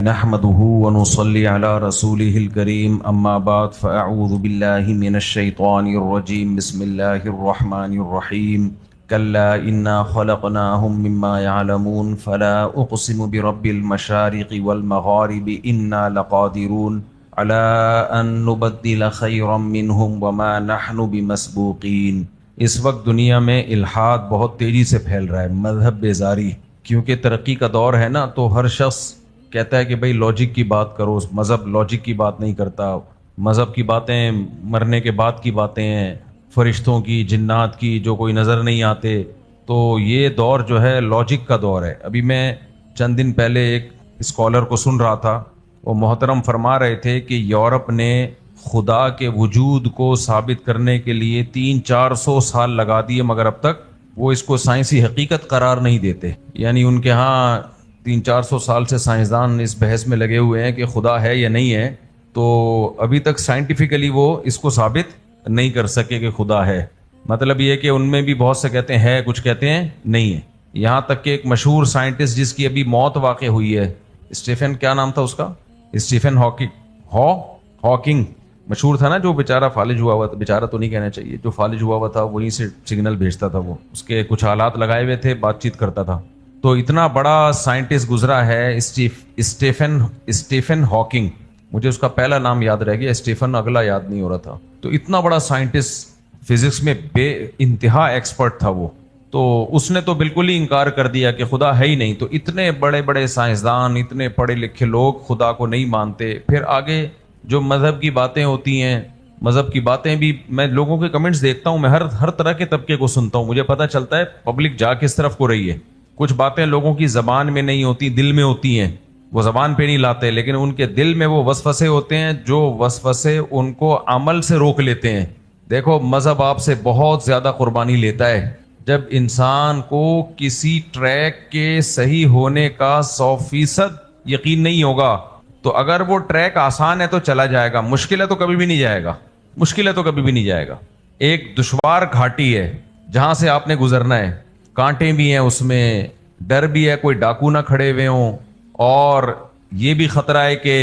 نحمده ونصلي على رسوله الكريم اما بعد فاعوذ بالله من الشيطان الرجيم بسم الله الرحمن الرحيم كلا انا خلقناهم مما يعلمون فلا اقسم برب المشارق والمغارب انا لقادرون على ان نبدل خيرا منهم وما نحن بمسبوقين۔ اس وقت دنیا میں الحاد بہت تیزی سے پھیل رہا ہے، مذہب بیزاری، کیونکہ ترقی کا دور ہے نا، تو ہر شخص کہتا ہے کہ بھئی لاجک کی بات کرو، مذہب لاجک کی بات نہیں کرتا، مذہب کی باتیں مرنے کے بعد کی باتیں ہیں، فرشتوں کی، جنات کی، جو کوئی نظر نہیں آتے۔ تو یہ دور جو ہے لاجک کا دور ہے۔ ابھی میں چند دن پہلے ایک اسکالر کو سن رہا تھا، وہ محترم فرما رہے تھے کہ یورپ نے خدا کے وجود کو ثابت کرنے کے لیے 300-400 سال لگا دیے، مگر اب تک وہ اس کو سائنسی حقیقت قرار نہیں دیتے۔ یعنی ان کے ہاں 300-400 سال سے سائنسدان اس بحث میں لگے ہوئے ہیں کہ خدا ہے یا نہیں ہے، تو ابھی تک سائنٹیفکلی وہ اس کو ثابت نہیں کر سکے کہ خدا ہے۔ مطلب یہ کہ ان میں بھی بہت سے کہتے ہیں ہے، کچھ کہتے ہیں نہیں ہے۔ یہاں تک کہ ایک مشہور سائنٹسٹ جس کی ابھی موت واقع ہوئی ہے، اسٹیفن، کیا نام تھا اس کا؟ اسٹیفن ہاکنگ، مشہور تھا نا، جو بیچارہ فالج ہوا تھا، بیچارہ تو نہیں کہنا چاہیے، جو فالج ہوا تھا وہیں سے سگنل بھیجتا تھا، وہ اس کے کچھ آلات لگائے ہوئے تھے، بات چیت کرتا تھا۔ تو اتنا بڑا سائنٹسٹ گزرا ہے اسٹیفن ہاکنگ، مجھے اس کا پہلا نام یاد رہ گیا، اسٹیفن اگلا یاد نہیں ہو رہا تھا۔ تو اتنا بڑا سائنٹسٹ، فزکس میں بے انتہا ایکسپرٹ تھا وہ، تو اس نے تو بالکل ہی انکار کر دیا کہ خدا ہے ہی نہیں۔ تو اتنے بڑے بڑے سائنسدان، اتنے پڑھے لکھے لوگ خدا کو نہیں مانتے۔ پھر آگے جو مذہب کی باتیں ہوتی ہیں، مذہب کی باتیں بھی میں لوگوں کے کمنٹس دیکھتا ہوں، میں ہر طرح کے طبقے کو سنتا ہوں، مجھے پتہ چلتا ہے پبلک جا کس طرف کو رہی ہے۔ کچھ باتیں لوگوں کی زبان میں نہیں ہوتی، دل میں ہوتی ہیں، وہ زبان پہ نہیں لاتے، لیکن ان کے دل میں وہ وسوسے ہوتے ہیں، جو وسوسے ان کو عمل سے روک لیتے ہیں۔ دیکھو، مذہب آپ سے بہت زیادہ قربانی لیتا ہے۔ جب انسان کو کسی ٹریک کے صحیح ہونے کا 100% یقین نہیں ہوگا، تو اگر وہ ٹریک آسان ہے تو چلا جائے گا، مشکل ہے تو کبھی بھی نہیں جائے گا، مشکل ہے تو کبھی بھی نہیں جائے گا۔ ایک دشوار گھاٹی ہے جہاں سے آپ نے گزرنا ہے، کانٹے بھی ہیں اس میں، ڈر بھی ہے کوئی ڈاکو نہ کھڑے ہوئے ہوں، اور یہ بھی خطرہ ہے کہ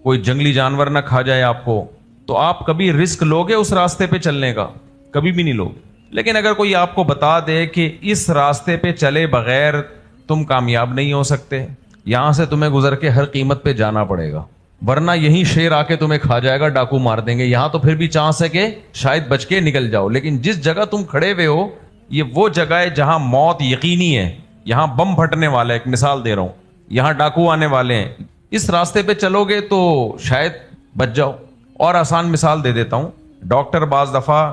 کوئی جنگلی جانور نہ کھا جائے آپ کو۔ تو آپ کبھی رسک لوگے اس راستے پہ چلنے کا؟ کبھی بھی نہیں لوگے۔ لیکن اگر کوئی آپ کو بتا دے کہ اس راستے پہ چلے بغیر تم کامیاب نہیں ہو سکتے، یہاں سے تمہیں گزر کے ہر قیمت پہ جانا پڑے گا، ورنہ یہیں شیر آ کے تمہیں کھا جائے گا، ڈاکو مار دیں گے، یہاں تو پھر بھی چانس ہے کہ شاید بچ کے نکل جاؤ۔ لیکن جس جگہ تم کھڑے ہوئے ہو، یہ وہ جگہ ہے جہاں موت یقینی ہے، یہاں بم پھٹنے والا ہے، ایک مثال دے رہا ہوں، یہاں ڈاکو آنے والے ہیں۔ اس راستے پہ چلو گے تو شاید بچ جاؤ۔ اور آسان مثال دے دیتا ہوں، ڈاکٹر بعض دفعہ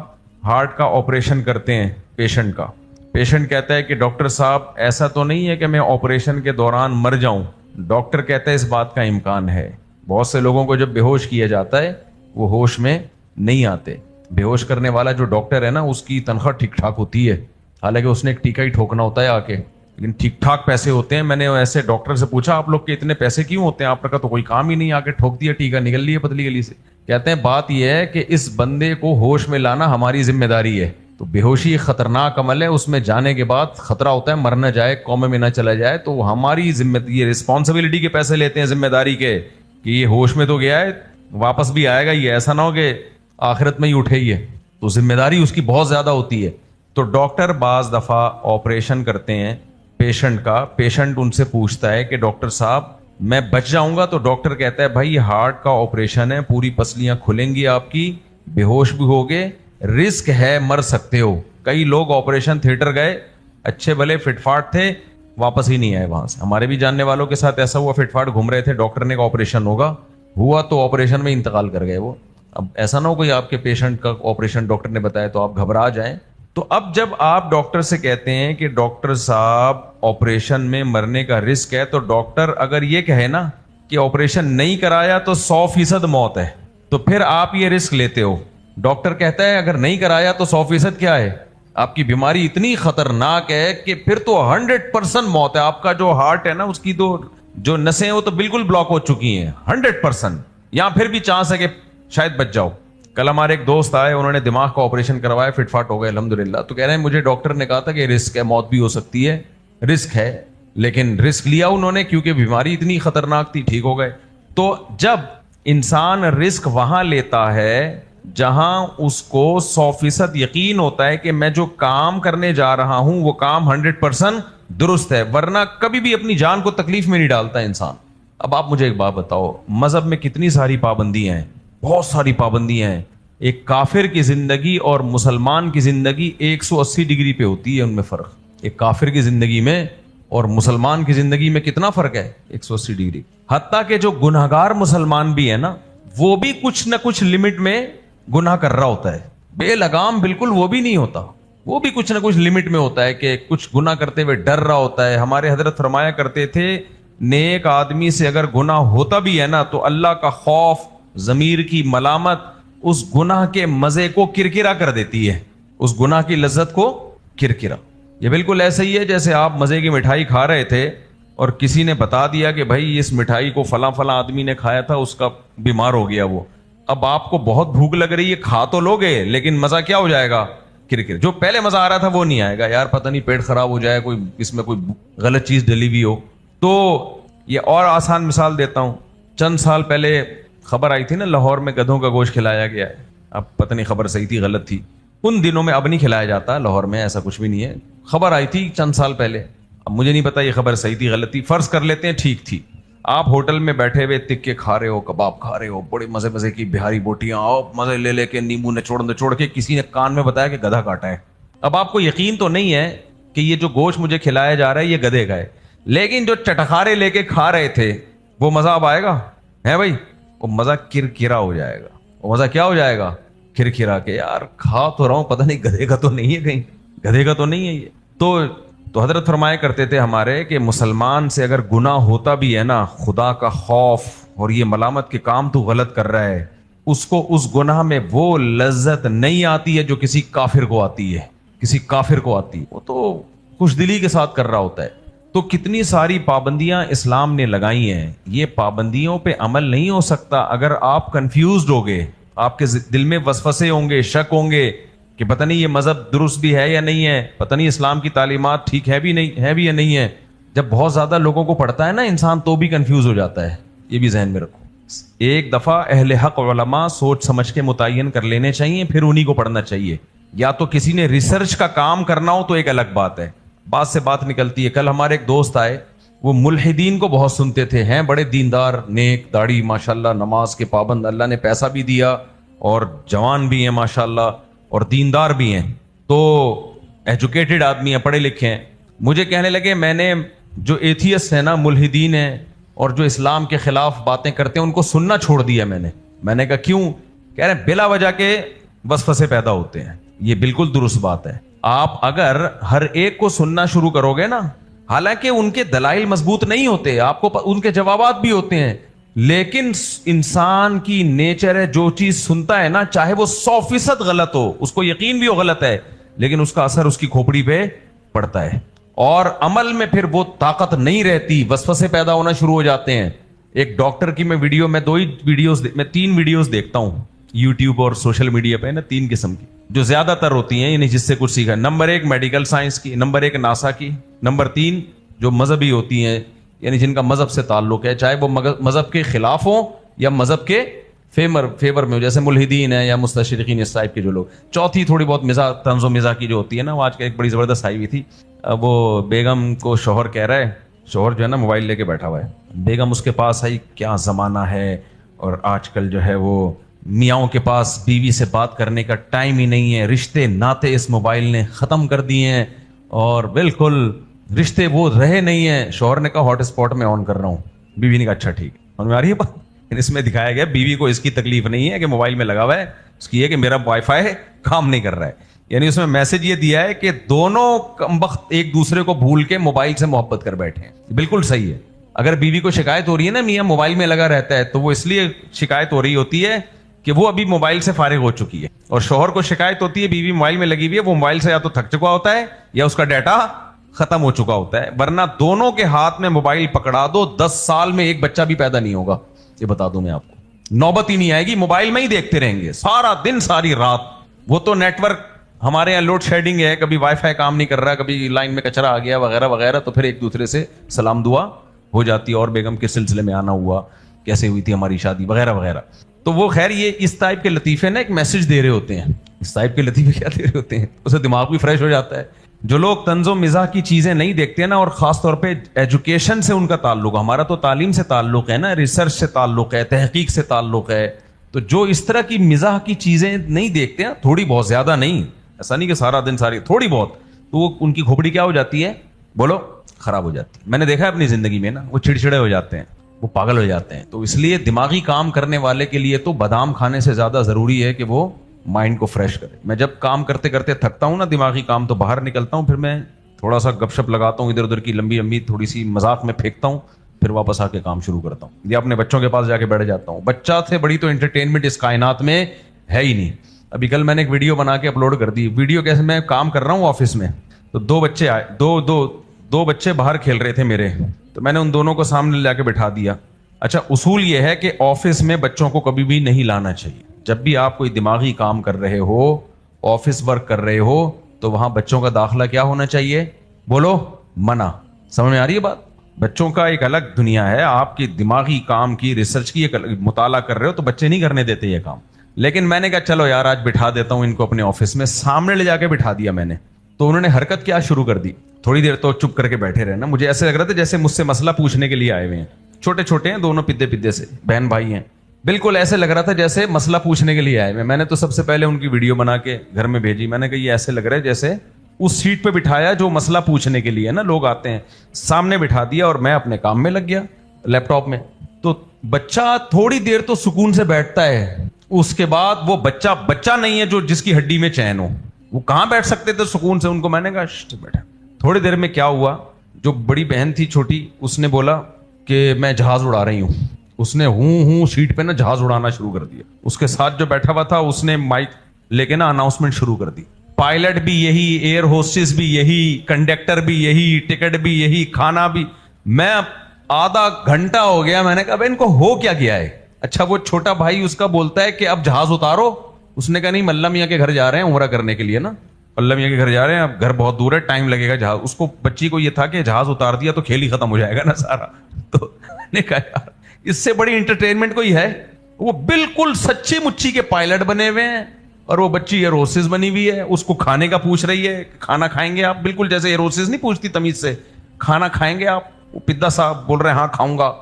ہارٹ کا آپریشن کرتے ہیں پیشنٹ کا، پیشنٹ کہتا ہے کہ ڈاکٹر صاحب ایسا تو نہیں ہے کہ میں آپریشن کے دوران مر جاؤں؟ ڈاکٹر کہتا ہے اس بات کا امکان ہے۔ بہت سے لوگوں کو جب بے ہوش کیا جاتا ہے وہ ہوش میں نہیں آتے۔ بے ہوش کرنے والا جو ڈاکٹر ہے نا، اس کی تنخواہ ٹھیک ٹھاک ہوتی ہے، حالانکہ اس نے ایک ٹیکہ ہی ٹھوکنا ہوتا ہے آ کے، لیکن ٹھیک ٹھاک پیسے ہوتے ہیں۔ میں نے ایسے ڈاکٹر سے پوچھا آپ لوگ کے اتنے پیسے کیوں ہوتے ہیں؟ آپ کا تو کوئی کام ہی نہیں، آ کے ٹھوک دیا ٹیکہ، نکل لیا پتلی گلی سے۔ کہتے ہیں بات یہ ہے کہ اس بندے کو ہوش میں لانا ہماری ذمہ داری ہے۔ تو بے ہوشی ایک خطرناک عمل ہے، اس میں جانے کے بعد خطرہ ہوتا ہے مر نہ جائے، کومے میں نہ چلا جائے۔ تو ہماری ذمہ، یہ رسپانسبلٹی کے پیسے لیتے ہیں ذمہ داری کے، کہ یہ ہوش میں تو گیا ہے، واپس بھی آئے گا، یہ ایسا نہ ہو کہ آخرت میں ہی اٹھے ہی ہے۔ تو ذمہ داری اس کی بہت زیادہ ہوتی ہے۔ تو ڈاکٹر بعض دفعہ آپریشن کرتے ہیں پیشنٹ کا، پیشنٹ ان سے پوچھتا ہے کہ ڈاکٹر صاحب میں بچ جاؤں گا؟ تو ڈاکٹر کہتا ہے بھائی یہ ہارٹ کا آپریشن ہے، پوری پسلیاں کھلیں گی آپ کی، بے ہوش بھی ہوگے، رسک ہے، مر سکتے ہو۔ کئی لوگ آپریشن تھیٹر گئے، اچھے بھلے فٹ فاٹ تھے، واپس ہی نہیں آئے وہاں سے۔ ہمارے بھی جاننے والوں کے ساتھ ایسا ہوا، فٹ فاٹ گھوم رہے تھے، ڈاکٹر نے کہا آپریشن ہوا تو آپریشن میں انتقال کر گئے وہ۔ اب ایسا نہ ہو کوئی آپ کے پیشنٹ کا آپریشن ڈاکٹر نے بتایا تو آپ گھبرا جائیں۔ تو اب جب آپ ڈاکٹر سے کہتے ہیں کہ ڈاکٹر صاحب آپریشن میں مرنے کا رسک ہے، تو ڈاکٹر اگر یہ کہے نا کہ آپریشن نہیں کرایا تو 100% موت ہے، تو پھر آپ یہ رسک لیتے ہو۔ ڈاکٹر کہتا ہے اگر نہیں کرایا تو 100% کیا ہے؟ آپ کی بیماری اتنی خطرناک ہے کہ پھر تو 100% موت ہے۔ آپ کا جو ہارٹ ہے نا، اس کی تو جو نسیں وہ تو بالکل بلاک ہو چکی ہیں 100%، یہاں پھر بھی چانس ہے کہ شاید بچ جاؤ۔ کل ہمارے ایک دوست آئے، انہوں نے دماغ کا آپریشن کروایا، فٹ فاٹ ہو گئے الحمدللہ۔ تو کہہ رہے ہیں مجھے ڈاکٹر نے کہا تھا کہ رسک ہے، موت بھی ہو سکتی ہے، رسک ہے، لیکن رسک لیا انہوں نے کیونکہ بیماری اتنی خطرناک تھی, ٹھیک ہو گئے. تو جب انسان رسک وہاں لیتا ہے جہاں اس کو 100% یقین ہوتا ہے کہ میں جو کام کرنے جا رہا ہوں وہ کام 100% درست ہے, ورنہ کبھی بھی اپنی جان کو تکلیف میں نہیں ڈالتا انسان. اب آپ مجھے ایک بات بتاؤ, مذہب میں کتنی ساری پابندیاں ہیں, بہت ساری پابندیاں ہیں. ایک کافر کی زندگی اور مسلمان کی زندگی 180 ڈگری پہ ہوتی ہے, ان میں فرق. ایک کافر کی زندگی میں اور مسلمان کی زندگی میں کتنا فرق ہے, 180 ڈگری. حتیٰ کہ جو گنہگار مسلمان بھی ہے نا, وہ بھی کچھ نہ کچھ لمٹ میں گناہ کر رہا ہوتا ہے. بے لگام بالکل وہ بھی نہیں ہوتا, وہ بھی کچھ نہ کچھ لمٹ میں ہوتا ہے کہ کچھ گناہ کرتے ہوئے ڈر رہا ہوتا ہے. ہمارے حضرت فرمایا کرتے تھے, نیک آدمی سے اگر گناہ ہوتا بھی ہے نا تو اللہ کا خوف, ضمیر کی ملامت اس گناہ کے مزے کو کرکرا کر دیتی ہے, اس گناہ کی لذت کو کرکرا. یہ بالکل ایسا ہی ہے جیسے آپ مزے کی مٹھائی کھا رہے تھے اور کسی نے بتا دیا کہ بھائی اس مٹھائی کو فلاں فلاں آدمی نے کھایا تھا, اس کا بیمار ہو گیا وہ. اب آپ کو بہت بھوک لگ رہی ہے, کھا تو لوگے لیکن مزہ کیا ہو جائے گا, کرکر. جو پہلے مزہ آ رہا تھا وہ نہیں آئے گا, یار پتہ نہیں پیٹ خراب ہو جائے, کوئی اس میں کوئی غلط چیز ڈلی ہوئی ہو. تو یہ اور آسان مثال دیتا ہوں. چند سال پہلے خبر آئی تھی نا, لاہور میں گدھوں کا گوشت کھلایا گیا ہے. اب پتہ نہیں خبر صحیح تھی غلط تھی, ان دنوں میں, اب نہیں کھلایا جاتا لاہور میں, ایسا کچھ بھی نہیں ہے. خبر آئی تھی چند سال پہلے, اب مجھے نہیں پتا یہ خبر صحیح تھی غلط تھی, فرض کر لیتے ہیں ٹھیک تھی. آپ ہوٹل میں بیٹھے ہوئے تکے کھا رہے ہو, کباب کھا رہے ہو, بڑے مزے مزے کی بہاری بوٹیاں, مزے لے لے کے نیمبو نچوڑ کے کسی نے کان میں بتایا کہ گدھا کاٹا ہے. اب آپ کو یقین تو نہیں ہے کہ یہ جو گوشت مجھے کھلایا جا رہا ہے یہ گدھے کا ہے, لیکن جو چٹخارے لے کے کھا رہے تھے وہ مزہ اب آئے گا ہے بھائی, وہ مزہ کرکرا ہو جائے گا. وہ مزہ کیا ہو جائے گا, کرکرا کے. یار کھا تو رہا ہوں, پتہ نہیں گدھے کا تو نہیں ہے, کہیں گدھے کا تو نہیں ہے یہ. تو حضرت فرمایا کرتے تھے ہمارے کہ مسلمان سے اگر گناہ ہوتا بھی ہے نا, خدا کا خوف اور یہ ملامت کے کام تو غلط کر رہا ہے, اس کو اس گناہ میں وہ لذت نہیں آتی ہے جو کسی کافر کو آتی ہے, کسی کافر کو آتی ہے. وہ تو خوش دلی کے ساتھ کر رہا ہوتا ہے. تو کتنی ساری پابندیاں اسلام نے لگائی ہیں. یہ پابندیوں پہ عمل نہیں ہو سکتا اگر آپ کنفیوزڈ ہوگے, آپ کے دل میں وسوسے ہوں گے, شک ہوں گے کہ پتہ نہیں یہ مذہب درست بھی ہے یا نہیں ہے, پتہ نہیں اسلام کی تعلیمات ٹھیک ہے بھی نہیں ہے بھی یا نہیں ہے. جب بہت زیادہ لوگوں کو پڑھتا ہے نا انسان تو بھی کنفیوز ہو جاتا ہے, یہ بھی ذہن میں رکھو. ایک دفعہ اہل حق علماء سوچ سمجھ کے متعین کر لینے چاہیے, پھر انہی کو پڑھنا چاہیے. یا تو کسی نے ریسرچ کا کام کرنا ہو تو ایک الگ بات ہے, بات سے بات نکلتی ہے. کل ہمارے ایک دوست آئے, وہ ملحدین کو بہت سنتے تھے, ہیں بڑے دیندار, نیک, داڑھی ماشاءاللہ, نماز کے پابند, اللہ نے پیسہ بھی دیا اور جوان بھی ہیں ماشاءاللہ اور دیندار بھی ہیں, تو ایجوکیٹڈ آدمی ہیں, پڑھے لکھے ہیں. مجھے کہنے لگے میں نے جو ایتھیسٹ ہیں نا, ملحدین ہیں اور جو اسلام کے خلاف باتیں کرتے ہیں, ان کو سننا چھوڑ دیا میں نے. میں نے کہا کیوں؟ کہہ رہے ہیں بلا وجہ کے وسوسے پیدا ہوتے ہیں. یہ بالکل درست بات ہے. آپ اگر ہر ایک کو سننا شروع کرو گے نا, حالانکہ ان کے دلائل مضبوط نہیں ہوتے, آپ کو ان کے جوابات بھی ہوتے ہیں, لیکن انسان کی نیچر ہے, جو چیز سنتا ہے نا, چاہے وہ 100% غلط ہو, اس کو یقین بھی ہو غلط ہے, لیکن اس کا اثر اس کی کھوپڑی پہ پڑتا ہے, اور عمل میں پھر وہ طاقت نہیں رہتی, وسوسے پیدا ہونا شروع ہو جاتے ہیں. ایک ڈاکٹر کی میں تین ویڈیوز دیکھتا ہوں یوٹیوب اور سوشل میڈیا پہ نا, 3 قسم کی جو زیادہ تر ہوتی ہیں, یعنی جس سے کچھ سیکھا. نمبر 1 میڈیکل سائنس کی, نمبر 1 ناسا کی, نمبر 3 جو مذہبی ہوتی ہیں, یعنی جن کا مذہب سے تعلق ہے, چاہے وہ مذہب کے خلاف ہوں یا مذہب کے فیور میں ہو, جیسے ملحدین ہیں یا مستشرقین اس ٹائپ کے جو لوگ. چوتھی تھوڑی بہت مزاح, طنز و مزاح کی جو ہوتی ہے نا, وہ آج کل ایک بڑی زبردست آئی ہوئی تھی. وہ بیگم کو شوہر کہہ رہا ہے, شوہر جو ہے نا موبائل لے کے بیٹھا ہوا ہے, بیگم اس کے پاس آئی, کیا زمانہ ہے, اور آج کل جو ہے وہ میاں کے پاس بیوی سے بات کرنے کا ٹائم ہی نہیں ہے, رشتے ناتے اس موبائل نے ختم کر دیے ہیں, اور بالکل رشتے وہ رہے نہیں ہیں. شوہر نے کہا ہاٹ اسپاٹ میں آن کر رہا ہوں, بیوی نے کہا اچھا ٹھیک ہے. سمجھ میں آ رہی ہے بات؟ اس میں دکھایا گیا بیوی کو اس کی تکلیف نہیں ہے کہ موبائل میں لگا ہوا ہے, اس کی یہ کہ میرا وائی فائی کام نہیں کر رہا ہے. یعنی اس میں میسج یہ دیا ہے کہ دونوں کمبخت ایک دوسرے کو بھول کے موبائل سے محبت کر بیٹھے ہیں. بالکل صحیح ہے. اگر بیوی کو شکایت ہو رہی ہے نا میاں موبائل میں لگا رہتا ہے, تو وہ اس لیے شکایت ہو رہی ہوتی ہے کہ وہ ابھی موبائل سے فارغ ہو چکی ہے, اور شوہر کو شکایت ہوتی ہے بیوی موبائل میں لگی ہوئی ہے, وہ موبائل سے یا تو تھک چکا ہوتا ہے یا اس کا ڈیٹا ختم ہو چکا ہوتا ہے. ورنہ دونوں کے ہاتھ میں موبائل پکڑا دو, 10 سال میں ایک بچہ بھی پیدا نہیں ہوگا, یہ بتا دوں میں آپ کو. نوبت ہی نہیں آئے گی, موبائل میں ہی دیکھتے رہیں گے سارا دن ساری رات. وہ تو نیٹ ورک ہمارے یہاں لوڈ شیڈنگ ہے, کبھی وائی فائی کام نہیں کر رہا, کبھی لائن میں کچرا آ گیا وغیرہ وغیرہ, تو پھر ایک دوسرے سے سلام دعا ہو جاتی ہے, اور بیگم کے سلسلے میں آنا ہوا, کیسے ہوئی تھی ہماری شادی وغیرہ وغیرہ. تو وہ خیر یہ اس ٹائپ کے لطیفے نا ایک میسج دے رہے ہوتے ہیں. اس ٹائپ کے لطیفے کیا دے رہے ہوتے ہیں, اسے دماغ بھی فریش ہو جاتا ہے. جو لوگ طنز و مزاح کی چیزیں نہیں دیکھتے نا, اور خاص طور پہ ایجوکیشن سے ان کا تعلق, ہمارا تو تعلیم سے تعلق ہے نا, ریسرچ سے تعلق ہے, تحقیق سے تعلق ہے, تو جو اس طرح کی مزاح کی چیزیں نہیں دیکھتے ہیں, تھوڑی بہت, زیادہ نہیں, ایسا نہیں کہ سارا دن ساری, تھوڑی بہت, تو وہ ان کی کھوپڑی کیا ہو جاتی ہے, بولو, خراب ہو جاتی ہے. میں نے دیکھا ہے اپنی زندگی میں نا, وہ چڑچڑے ہو جاتے ہیں, وہ پاگل ہو جاتے ہیں. تو اس لیے دماغی کام کرنے والے کے لیے تو بادام کھانے سے زیادہ ضروری ہے کہ وہ مائنڈ کو فریش کرے. میں جب کام کرتے کرتے تھکتا ہوں نا دماغی کام, تو باہر نکلتا ہوں, پھر میں تھوڑا سا گپ شپ لگاتا ہوں, ادھر ادھر کی لمبی لمبی تھوڑی سی مذاق میں پھینکتا ہوں, پھر واپس آ کے کام شروع کرتا ہوں, یا اپنے بچوں کے پاس جا کے بیٹھ جاتا ہوں. بچہ سے بڑی تو انٹرٹینمنٹ اس کائنات میں ہے ہی نہیں. ابھی کل میں نے ایک ویڈیو بنا کے اپلوڈ کر دی. ویڈیو کیسے, میں کام کر رہا ہوں آفس میں, تو دو بچے آئے, دو بچے باہر کھیل رہے تھے میرے, تو میں نے ان دونوں کو سامنے لا کے بٹھا دیا. اچھا, اصول یہ ہے کہ آفس میں بچوں کو کبھی بھی نہیں لانا چاہیے. جب بھی آپ کوئی دماغی کام کر رہے ہو, آفس ورک کر رہے ہو, تو وہاں بچوں کا داخلہ کیا ہونا چاہیے, بولو, منع. سمجھ میں آ رہی ہے بات؟ بچوں کا ایک الگ دنیا ہے, آپ کی دماغی کام کی, ریسرچ کی ایک مطالعہ کر رہے ہو, تو بچے نہیں کرنے دیتے یہ کام. لیکن میں نے کہا چلو یار آج بٹھا دیتا ہوں ان کو اپنے آفس میں, سامنے لے جا کے بٹھا دیا میں نے. تو انہوں نے حرکت کیا شروع کر دی, تھوڑی دیر تو چپ کر کے بیٹھے رہے نا, مجھے ایسے لگ رہا تھا جیسے مجھ سے مسئلہ پوچھنے کے لیے آئے ہوئے ہیں. چھوٹے چھوٹے ہیں دونوں, پدے پدے سے بہن بھائی ہیں, بالکل ایسے لگ رہا تھا جیسے مسئلہ پوچھنے کے لیے آئے ہوئے. میں نے تو سب سے پہلے ان کی ویڈیو بنا کے گھر میں بھیجی. میں نے کہا یہ ایسے لگ رہا ہے جیسے اس سیٹ پہ بٹھایا جو مسئلہ پوچھنے کے لیے نا لوگ آتے ہیں, سامنے بٹھا دیا, اور میں اپنے کام میں لگ گیا لیپ ٹاپ میں. تو بچہ تھوڑی دیر تو سکون سے بیٹھتا ہے, اس کے بعد وہ بچہ نہیں ہے جو جس کی ہڈی میں چین ہو, وہ کہاں بیٹھ سکتے تھے سکون سے. ان کو میں نے کہا بیٹھا. تھوڑی دیر میں کیا ہوا, جو بڑی بہن تھی چھوٹی, اس نے بولا کہ میں جہاز اڑا رہی ہوں. اس نے ہوں سیٹ پہ نا جہاز اڑانا شروع کر دیا. اس کے ساتھ جو بیٹھا ہوا تھا اس نے مائک لے کے نا اناؤنسمنٹ شروع کر دی. پائلٹ بھی یہی, ایئر ہوسٹس بھی یہی, کنڈکٹر بھی یہی, ٹکٹ بھی یہی, کھانا بھی. میں آدھا گھنٹہ ہو گیا, میں نے کہا ان کو ہو کیا گیا ہے. اچھا, وہ چھوٹا بھائی اس کا بولتا ہے کہ اب جہاز اتارو. اس نے کہا نہیں, ملا میاں کے گھر جا رہے ہیں عمرہ کرنے کے لیے نا, ملا میاں کے گھر جا رہے ہیں, اب گھر بہت دور ہے, ٹائم لگے گا جہاز. اس کو بچی کو یہ تھا کہ جہاز اتار دیا تو کھیل ہی ختم ہو جائے گا نا سارا. تو میں نے کہا یار اس سے بڑی انٹرٹینمنٹ کوئی ہے. وہ بالکل سچی مچی کے پائلٹ بنے ہوئے ہیں, اور وہ بچی ایئر ہوسٹس بنی ہوئی ہے. اس کو کھانے کا پوچھ رہی ہے, کھانا کھائیں گے آپ, بالکل جیسے ایئر ہوسٹس نہیں پوچھتی تمیز سے, کھانا کھائیں گے آپ. وہ پدا صاحب بول رہے ہیں ہاں کھاؤں گا.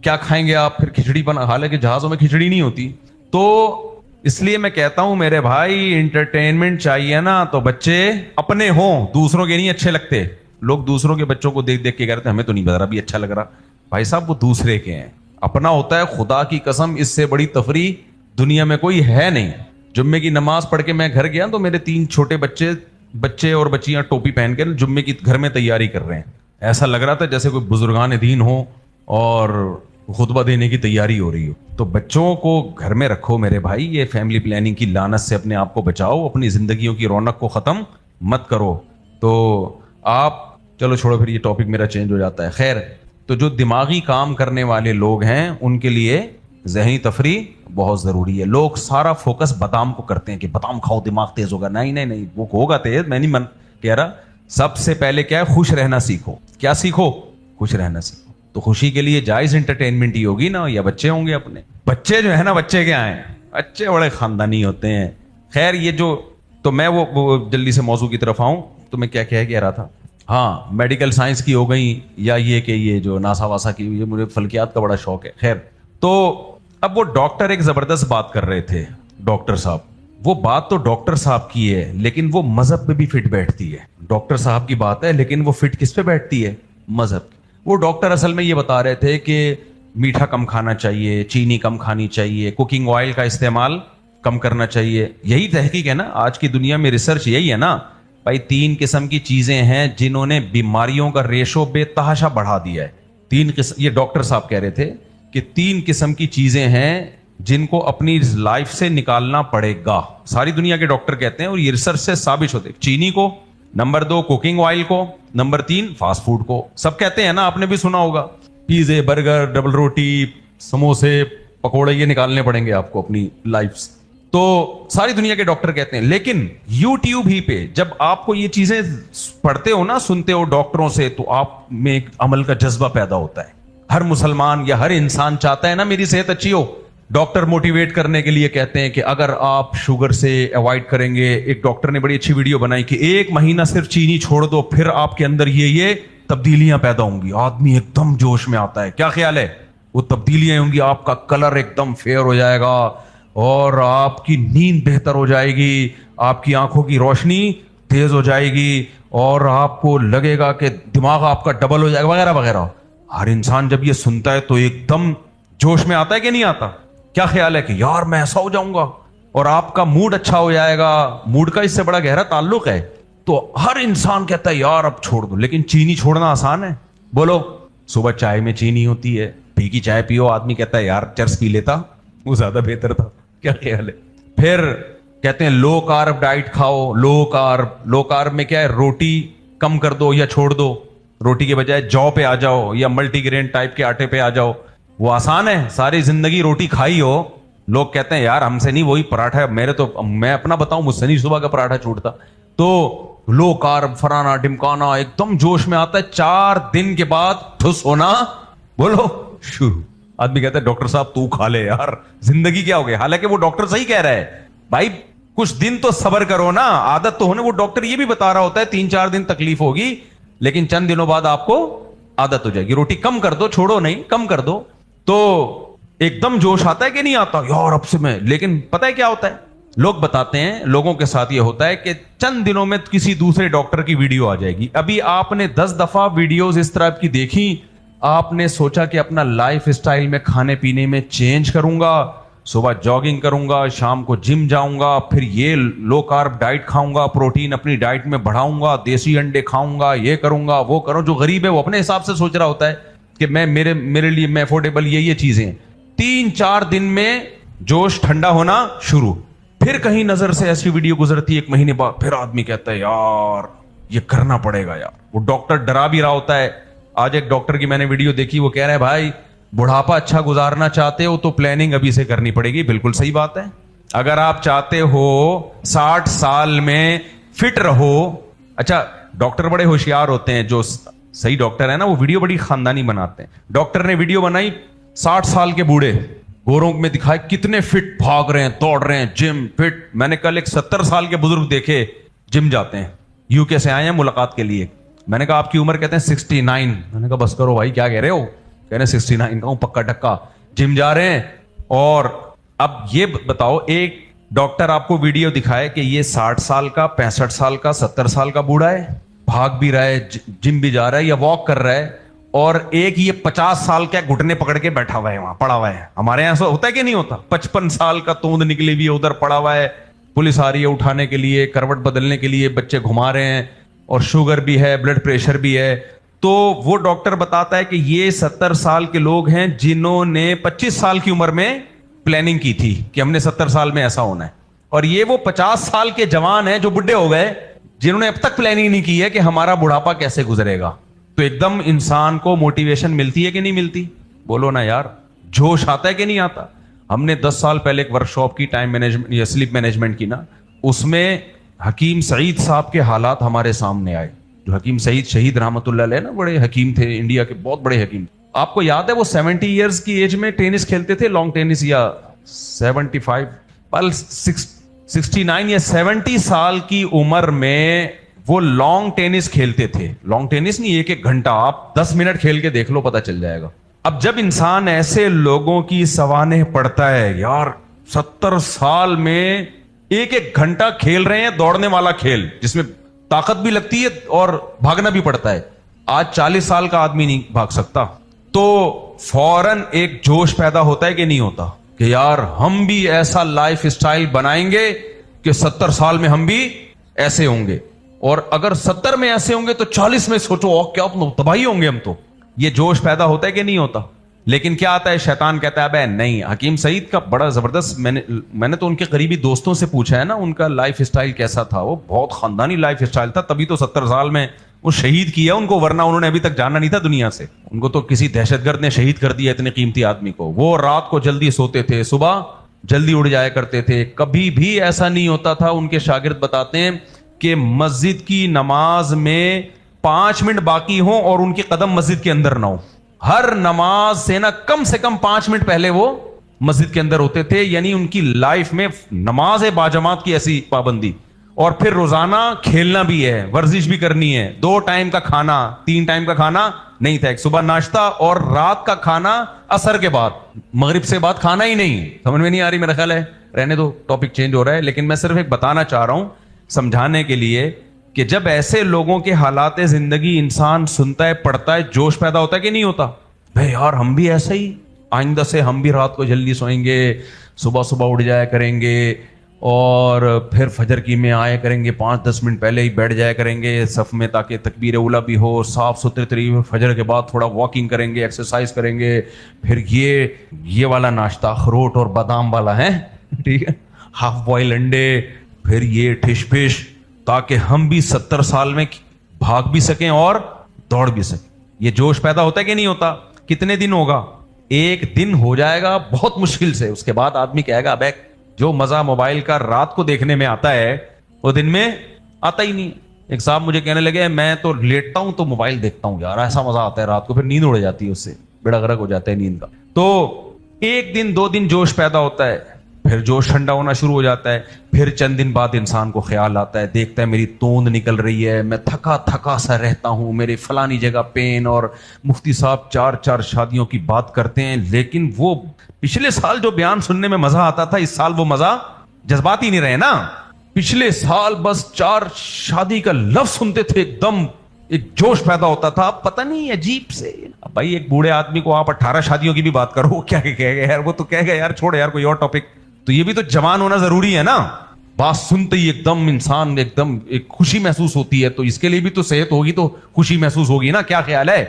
کیا کھائیں گے آپ؟ پھر کھچڑی بنا, حالانکہ جہازوں میں کھچڑی نہیں ہوتی. تو اس لیے میں کہتا ہوں میرے بھائی, انٹرٹینمنٹ چاہیے نا تو بچے اپنے ہوں, دوسروں کے نہیں اچھے لگتے. لوگ دوسروں کے بچوں کو دیکھ دیکھ کے کہتے ہیں ہمیں تو نہیں بتا بھی اچھا لگ رہا. بھائی صاحب وہ دوسرے کے ہیں, اپنا ہوتا ہے. خدا کی قسم اس سے بڑی تفریح دنیا میں کوئی ہے نہیں. جمعے کی نماز پڑھ کے میں گھر گیا تو میرے 3 چھوٹے بچے اور بچیاں ٹوپی پہن کے جمعے کی گھر میں تیاری کر رہے ہیں. ایسا لگ رہا تھا جیسے کوئی بزرگان دین ہو اور خطبہ دینے کی تیاری ہو رہی ہو. تو بچوں کو گھر میں رکھو میرے بھائی, یہ فیملی پلاننگ کی لعنت سے اپنے آپ کو بچاؤ, اپنی زندگیوں کی رونق کو ختم مت کرو. تو آپ چلو چھوڑو, پھر یہ ٹاپک میرا چینج ہو جاتا ہے. خیر, تو جو دماغی کام کرنے والے لوگ ہیں ان کے لیے ذہنی تفریح بہت ضروری ہے. لوگ سارا فوکس بادام کو کرتے ہیں کہ بادام کھاؤ دماغ تیز ہوگا. نہیں, وہ ہوگا تیز, میں نہیں کہہ رہا. سب سے پہلے کیا ہے, خوش رہنا سیکھو. کیا سیکھو؟ خوش رہنا سیکھو. تو خوشی کے لیے جائز انٹرٹینمنٹ ہی ہوگی نا, یا بچے ہوں گے اپنے. بچے جو ہے نا, بچے کیا ہیں, بچے بڑے خاندانی ہوتے ہیں. خیر یہ جو, تو میں وہ جلدی سے موضوع کی طرف آؤں. تو میں کیا کہہ رہا تھا, ہاں میڈیکل سائنس کی ہو گئی, یا یہ کہ یہ جو ناسا واسا کی ہوئی ہے, مجھے فلکیات کا بڑا شوق ہے. خیر, تو اب وہ ڈاکٹر ایک زبردست بات کر رہے تھے, ڈاکٹر صاحب. وہ بات تو ڈاکٹر صاحب کی ہے, لیکن وہ مذہب پہ بھی فٹ بیٹھتی ہے. ڈاکٹر صاحب کی بات ہے, لیکن وہ فٹ کس پہ بیٹھتی ہے؟ مذہب کی. وہ ڈاکٹر اصل میں یہ بتا رہے تھے کہ میٹھا کم کھانا چاہیے, چینی کم کھانی چاہیے, کوکنگ آئل کا استعمال کم کرنا چاہیے. یہی تحقیق ہے نا آج کی دنیا میں, ریسرچ یہی ہے نا بھائی. 3 قسم کی چیزیں ہیں جنہوں نے بیماریوں کا ریشو بے تحاشا بڑھا دیا ہے. 3 قسم, یہ ڈاکٹر صاحب کہہ رہے تھے کہ 3 قسم کی چیزیں ہیں جن کو اپنی لائف سے نکالنا پڑے گا. ساری دنیا کے ڈاکٹر کہتے ہیں, اور یہ ریسرچ سے ثابت ہوتے. چینی کو, نمبر 2 کوکنگ آئل کو, نمبر 3 فاسٹ فوڈ کو. سب کہتے ہیں نا, آپ نے بھی سنا ہوگا, پیزے, برگر, ڈبل روٹی, سموسے, پکوڑے, یہ نکالنے پڑیں گے آپ کو اپنی لائف سے. تو ساری دنیا کے ڈاکٹر کہتے ہیں. لیکن یوٹیوب ہی پہ جب آپ کو یہ چیزیں پڑھتے ہو نا, سنتے ہو ڈاکٹروں سے, تو آپ میں ایک عمل کا جذبہ پیدا ہوتا ہے. ہر مسلمان یا ہر انسان چاہتا ہے نا میری صحت اچھی ہو. ڈاکٹر موٹیویٹ کرنے کے لیے کہتے ہیں کہ اگر آپ شوگر سے اوائڈ کریں گے, ایک ڈاکٹر نے بڑی اچھی ویڈیو بنائی کہ 1 مہینہ صرف چینی چھوڑ دو, پھر آپ کے اندر یہ تبدیلیاں پیدا ہوں گی. آدمی ایک دم جوش میں آتا ہے. کیا خیال ہے؟ وہ تبدیلیاں ہوں گی, آپ کا کلر ایک دم فیئر ہو جائے گا, اور آپ کی نیند بہتر ہو جائے گی, آپ کی آنکھوں کی روشنی تیز ہو جائے گی, اور آپ کو لگے گا کہ دماغ آپ کا ڈبل ہو جائے گا, وغیرہ وغیرہ. ہر انسان جب یہ سنتا ہے تو ایک دم جوش میں آتا ہے کہ نہیں آتا؟ کیا خیال ہے کہ یار میں ایسا ہو جاؤں گا, اور آپ کا موڈ اچھا ہو جائے گا. موڈ کا اس سے بڑا گہرا تعلق ہے. تو ہر انسان کہتا ہے یار اب چھوڑ دو. لیکن چینی چھوڑنا آسان ہے؟ بولو. صبح چائے میں چینی ہوتی ہے, پھیکی چائے پیو, آدمی کہتا ہے یار چرس پی لیتا وہ زیادہ بہتر تھا. کیا خیال ہے؟ پھر کہتے ہیں لو کارب ڈائٹ کھاؤ. لو کارب میں کیا ہے؟ روٹی کم کر دو یا چھوڑ دو, روٹی کے بجائے جو پہ آ جاؤ یا ملٹی گرین ٹائپ کے آٹے پہ آ جاؤ. وہ آسان ہے؟ ساری زندگی روٹی کھائی ہو. لوگ کہتے ہیں یار ہم سے نہیں, وہی پراٹھا, میں اپنا بتاؤں مجھ سے نہیں صبح کا پراٹھا چھوٹتا. تو لو کارب فرانا ڈمکانا, ایک دم جوش میں آتا ہے. 4 دن کے بعد ٹھس ہونا بولو شروع. آدمی کہتا ہے ڈاکٹر صاحب تو کھا لے یار, زندگی کیا ہو گئی. حالانکہ وہ ڈاکٹر صحیح کہہ رہا ہے بھائی, کچھ دن تو صبر کرو نا, عادت تو ہونے. وہ ڈاکٹر یہ بھی بتا رہا ہوتا ہے 3-4 دن تکلیف ہوگی, لیکن چند دنوں بعد آپ کو عادت ہو جائے گی. روٹی کم کر دو, چھوڑو نہیں, کم کر دو. تو ایک دم جوش آتا ہے کہ نہیں آتا یار اب سے میں. لیکن پتہ ہے کیا ہوتا ہے, لوگ بتاتے ہیں, لوگوں کے ساتھ یہ ہوتا ہے کہ چند دنوں میں کسی دوسرے ڈاکٹر کی ویڈیو آ جائے گی. ابھی آپ نے 10 دفعہ ویڈیوز اس طرح کی دیکھی, آپ نے سوچا کہ اپنا لائف اسٹائل میں کھانے پینے میں چینج کروں گا, صبح جاگنگ کروں گا, شام کو جم جاؤں گا, پھر یہ لو کارب ڈائٹ کھاؤں گا, پروٹین اپنی ڈائٹ میں بڑھاؤں گا, دیسی انڈے کھاؤں گا, یہ کروں گا, وہ کروں. جو غریب ہے وہ اپنے حساب سے سوچ رہا ہوتا ہے کہ میرے لیے میں افورڈیبل یہ چیزیں ہیں. 3-4 دن میں جوش ٹھنڈا ہونا شروع. پھر کہیں نظر سے ایسی ویڈیو گزرتی 1 مہینے بعد, پھر آدمی کہتا ہے یار یہ کرنا پڑے گا یار. وہ ڈاکٹر ڈرا بھی رہا ہوتا ہے. آج ایک ڈاکٹر کی میں نے ویڈیو دیکھی, وہ کہہ رہے ہیں بھائی بڑھاپا اچھا گزارنا چاہتے ہو تو پلاننگ ابھی سے کرنی پڑے گی. بالکل صحیح بات ہے. اگر آپ چاہتے ہو 60 سال میں فٹ رہو. اچھا ڈاکٹر بڑے ہوشیار ہوتے ہیں, جو صحیح ڈاکٹر ہے نا, وہ ویڈیو بڑی خاندانی بناتے ہیں. ڈاکٹر نے ویڈیو بنائی 60 سال کے بوڑھے گوروں میں دکھائے کتنے فٹ بھاگ رہے ہیں, دوڑ رہے ہیں, جم فٹ. میں نے کل ایک 70 سال کے بزرگ دیکھے جم جاتے ہیں, UK سے آئے ہیں ملاقات کے لیے. میں نے کہا آپ کی عمر؟ کہتے ہیں 69. میں نے کہا بس کرو بھائی کیا کہہ رہے ہو؟ کہہ رہے ہیں 69. کہوں پکا ٹکا جم جا رہے ہیں. اور اب یہ بتاؤ, ایک ڈاکٹر آپ کو ویڈیو دکھائے کہ یہ 60 سال کا, 65 سال کا, 70 سال کا بوڑھا ہے, بھاگ بھی رہا ہے, جم بھی جا رہا ہے یا واک کر رہا ہے, اور ایک یہ 50 سال کا گھٹنے پکڑ کے بیٹھا ہوا ہے وہاں پڑا ہوا ہے. ہمارے یہاں ایسا ہوتا ہے کہ نہیں ہوتا؟ 55 سال کا توند نکلی ہوئی ادھر پڑا ہوا ہے, پولیس آ رہی ہے اٹھانے کے لیے, کروٹ بدلنے کے لیے, بچے گھما رہے ہیں, اور شوگر بھی ہے, بلڈ پریشر بھی ہے. تو وہ ڈاکٹر بتاتا ہے کہ یہ 70 سال کے لوگ ہیں جنہوں نے 25 سال کی عمر میں پلاننگ کی تھی کہ ہم نے 70 سال میں ایسا ہونا ہے. اور یہ وہ 50 سال کے جوان ہیں جو بڈھے ہو گئے, جنہوں نے اب تک پلاننگ نہیں کی ہے کہ ہمارا بڑھاپا کیسے گزرے گا. تو ایک دم انسان کو موٹیویشن ملتی ہے کہ نہیں ملتی؟ بولو نا یار, جوش آتا ہے کہ نہیں آتا؟ ہم نے 10 سال پہلے ایک ورکشاپ کی ٹائم مینجمنٹ یا سلیپ مینجمنٹ کی نا, اس میں حکیم سعید صاحب کے حالات ہمارے سامنے آئے. جو حکیم سعید شہید رحمت اللہ علیہ نا, بڑے حکیم تھے, انڈیا کے بہت بڑے حکیم. آپ کو یاد ہے وہ 70 ایئرز کی ایج میں ٹینس کھیلتے تھے, لانگ ٹینس, یا 75 69 یا 70 سال کی عمر میں وہ لانگ ٹینس کھیلتے تھے. لانگ ٹینس نہیں 1-1 گھنٹہ, آپ 10 منٹ کھیل کے دیکھ لو, پتہ چل جائے گا. اب جب انسان ایسے لوگوں کی سوانح پڑھتا ہے, یار 70 سال میں 1-1 گھنٹہ کھیل رہے ہیں, دوڑنے والا کھیل جس میں طاقت بھی لگتی ہے اور بھاگنا بھی پڑتا ہے. آج 40 سال کا آدمی نہیں بھاگ سکتا. تو فوراً ایک جوش پیدا ہوتا ہے کہ نہیں ہوتا کہ یار ہم بھی ایسا لائف اسٹائل بنائیں گے کہ 70 سال میں ہم بھی ایسے ہوں گے, اور اگر 70 میں ایسے ہوں گے تو 40 میں سوچو کیا تباہی ہوں گے ہم. تو یہ جوش پیدا ہوتا ہے کہ نہیں ہوتا؟ لیکن کیا آتا ہے, شیطان کہتا ہے ابے نہیں. حکیم سعید کا بڑا زبردست, میں نے تو ان کے قریبی دوستوں سے پوچھا ہے نا, ان کا لائف اسٹائل کیسا تھا. وہ بہت خاندانی لائف اسٹائل تھا, تبھی تو 70 سال میں وہ شہید کیا ان کو, ورنہ انہوں نے ابھی تک جانا نہیں تھا دنیا سے. ان کو تو کسی دہشت گرد نے شہید کر دیا اتنے قیمتی آدمی کو. وہ رات کو جلدی سوتے تھے, صبح جلدی اٹھ جایا کرتے تھے. کبھی بھی ایسا نہیں ہوتا تھا. ان کے شاگرد بتاتے ہیں کہ مسجد کی نماز میں 5 منٹ باقی ہوں اور ان کے قدم مسجد کے اندر نہ ہو. ہر نماز سے نا کم سے کم 5 منٹ پہلے وہ مسجد کے اندر ہوتے تھے. یعنی ان کی لائف میں نماز باجماعت کی ایسی پابندی. اور پھر روزانہ کھیلنا بھی ہے, ورزش بھی کرنی ہے. 2 ٹائم کا کھانا, 3 ٹائم کا کھانا نہیں تھا. ایک صبح ناشتہ اور رات کا کھانا عصر کے بعد, مغرب سے بعد کھانا ہی نہیں. سمجھ میں نہیں آ رہی میرا خیال ہے, رہنے دو, ٹاپک چینج ہو رہا ہے. لیکن میں صرف ایک بتانا چاہ رہا ہوں سمجھانے کے لیے کہ جب ایسے لوگوں کے حالات زندگی انسان سنتا ہے, پڑھتا ہے, جوش پیدا ہوتا ہے کہ نہیں ہوتا؟ بھائی یار ہم بھی ایسا ہی, آئندہ سے ہم بھی رات کو جلدی سوئیں گے, صبح صبح اٹھ جایا کریں گے, اور پھر فجر کی میں آیا کریں گے, 5-10 منٹ پہلے ہی بیٹھ جایا کریں گے صف میں تاکہ تکبیر اولا بھی ہو, صاف ستھرے طریقے. فجر کے بعد تھوڑا واکنگ کریں گے, ایکسرسائز کریں گے. پھر یہ والا ناشتہ اخروٹ اور بادام والا ہے, ٹھیک ہے, ہاف بوائل انڈے, پھر یہ ٹھش پش, تاکہ ہم بھی 70 سال میں بھاگ بھی سکیں اور دوڑ بھی سکیں. یہ جوش پیدا ہوتا ہے کہ نہیں ہوتا؟ کتنے دن ہوگا؟ 1 دن ہو جائے گا بہت مشکل سے. اس کے بعد آدمی کہے گا اب جو مزہ موبائل کا رات کو دیکھنے میں آتا ہے وہ دن میں آتا ہی نہیں. ایک صاحب مجھے کہنے لگے میں تو لیٹتا ہوں تو موبائل دیکھتا ہوں یار, ایسا مزہ آتا ہے رات کو, پھر نیند اڑ جاتی ہے, اس سے بیڑا غرق ہو جاتا ہے نیند کا. تو 1 دن 2 دن جوش پیدا ہوتا ہے, پھر جوش ٹھنڈا ہونا شروع ہو جاتا ہے. پھر چند دن بعد انسان کو خیال آتا ہے, دیکھتا ہے میری توند نکل رہی ہے, میں تھکا تھکا سا رہتا ہوں, میرے فلانی جگہ پین, اور مفتی صاحب 4 شادیوں کی بات کرتے ہیں, لیکن وہ پچھلے سال جو بیان سننے میں مزہ آتا تھا, اس سال وہ مزہ, جذبات ہی نہیں رہے نا. پچھلے سال بس 4 شادی کا لفظ سنتے تھے, ایک دم ایک جوش پیدا ہوتا تھا, پتہ نہیں عجیب سے. بھائی ایک بوڑھے آدمی کو آپ 18 شادیوں کی بھی بات کرو, وہ کیا کہے گا یار, وہ تو کہے گا یار چھوڑ یار کوئی اور ٹاپک. تو یہ بھی تو جوان ہونا ضروری ہے نا. بات سنتے ہی ایک دم انسان ایک دم ایک خوشی محسوس ہوتی ہے, تو اس کے لیے بھی تو صحت ہوگی تو خوشی محسوس ہوگی نا. کیا خیال ہے؟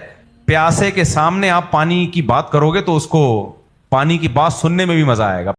پیاسے کے سامنے آپ پانی کی بات کرو گے تو اس کو پانی کی بات سننے میں بھی مزہ آئے گا.